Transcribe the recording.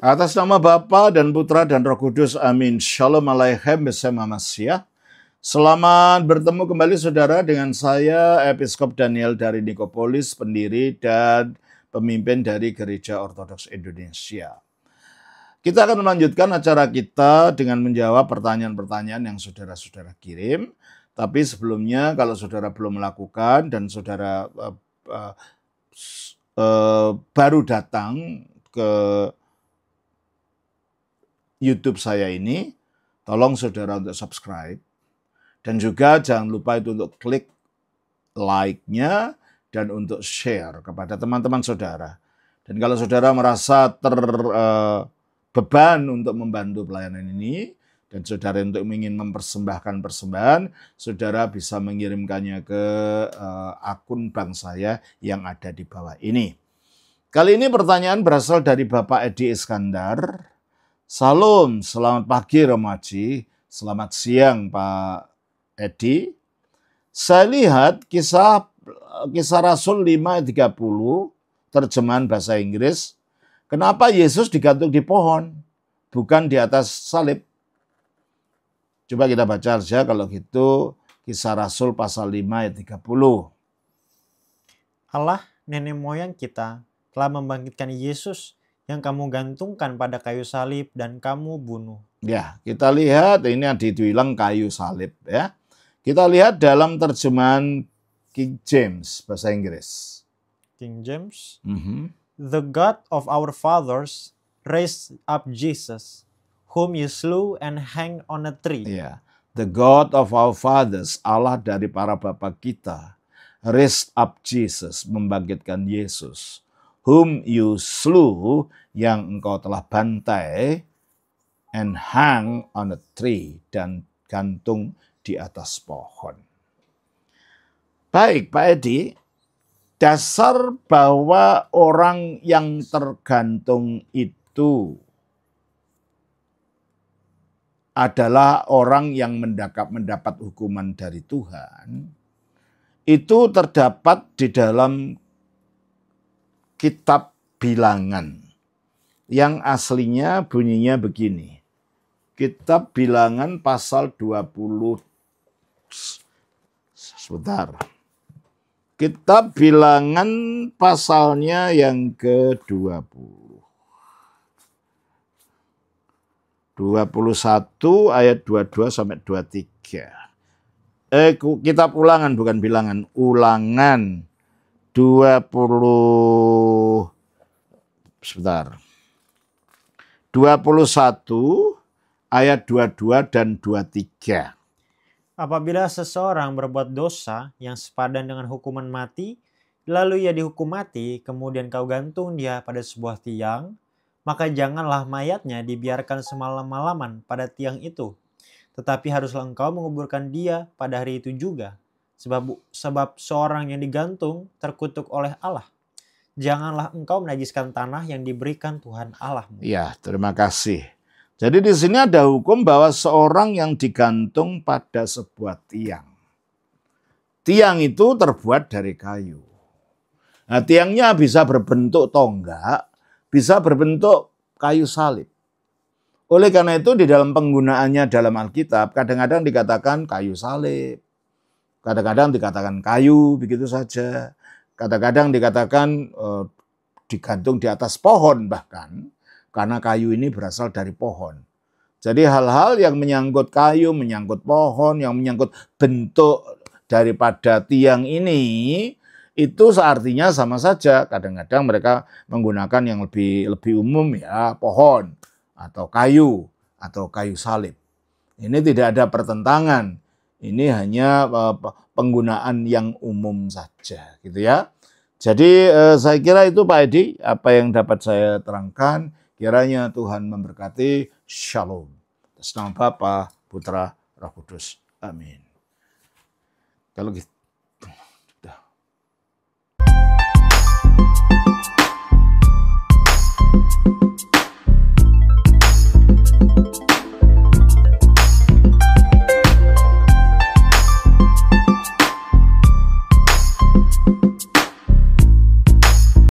Atas nama Bapa dan Putra dan Roh Kudus, amin. Shalom Aleichem bersama Masyah. Selamat bertemu kembali saudara dengan saya, Episkop Daniel dari Nikopolis, pendiri dan pemimpin dari Gereja Ortodoks Indonesia. Kita akan melanjutkan acara kita dengan menjawab pertanyaan-pertanyaan yang saudara-saudara kirim. Tapi sebelumnya kalau saudara belum melakukan dan saudara baru datang ke YouTube saya ini, tolong saudara untuk subscribe. Dan juga jangan lupa itu untuk klik like-nya dan untuk share kepada teman-teman saudara. Dan kalau saudara merasa terbeban untuk membantu pelayanan ini, dan saudara untuk ingin mempersembahkan persembahan, saudara bisa mengirimkannya ke akun bank saya yang ada di bawah ini. Kali ini pertanyaan berasal dari Bapak Edi Iskandar. Salam, selamat pagi Romaji, selamat siang Pak Edi. Saya lihat kisah Rasul 5:30, terjemahan bahasa Inggris. Kenapa Yesus digantung di pohon, bukan di atas salib? Coba kita baca saja kalau gitu kisah Rasul pasal 5 ayat 30. Allah, nenek moyang kita, telah membangkitkan Yesus yang kamu gantungkan pada kayu salib dan kamu bunuh. Ya, kita lihat ini dibilang kayu salib ya. Kita lihat dalam terjemahan King James bahasa Inggris. King James. The God of our fathers raised up Jesus, whom you slew and hanged on a tree. Ya, the God of our fathers, Allah dari para bapa kita, raised up Jesus, membangkitkan Yesus, whom you slew, yang engkau telah bantai, and hang on a tree, dan gantung di atas pohon. Baik, Pak Edi, dasar bahwa orang yang tergantung itu adalah orang yang mendapat hukuman dari Tuhan, itu terdapat di dalam kitab Bilangan, yang aslinya bunyinya begini. Kitab Bilangan pasal 20. Sebentar. Kitab Bilangan pasalnya yang ke-20. 21 ayat 22 sampai 23. Kitab Ulangan bukan Bilangan, Ulangan 20. Sebentar. 21 ayat 22 dan 23. Apabila seseorang berbuat dosa yang sepadan dengan hukuman mati, lalu ia dihukum mati, kemudian kau gantung dia pada sebuah tiang, maka janganlah mayatnya dibiarkan semalam-malaman pada tiang itu. Tetapi haruslah engkau menguburkan dia pada hari itu juga. Sebab seorang yang digantung terkutuk oleh Allah. Janganlah engkau menajiskan tanah yang diberikan Tuhan Allahmu. Ya, terima kasih. Jadi di sini ada hukum bahwa seorang yang digantung pada sebuah tiang. Tiang itu terbuat dari kayu. Nah, tiangnya bisa berbentuk tonggak, bisa berbentuk kayu salib. Oleh karena itu di dalam penggunaannya dalam Alkitab kadang-kadang dikatakan kayu salib. Kadang-kadang dikatakan kayu begitu saja. Kadang-kadang dikatakan digantung di atas pohon bahkan. Karena kayu ini berasal dari pohon. Jadi hal-hal yang menyangkut kayu, menyangkut pohon, yang menyangkut bentuk daripada tiang ini, itu seartinya sama saja. Kadang-kadang mereka menggunakan yang lebih umum ya, pohon atau kayu salib. Ini tidak ada pertentangan. Ini hanya penggunaan yang umum saja, gitu ya. Jadi saya kira itu Pak Edi, apa yang dapat saya terangkan. Kiranya Tuhan memberkati. Shalom. Atas nama Bapa, Putra, Roh Kudus. Amin. Kalau gitu.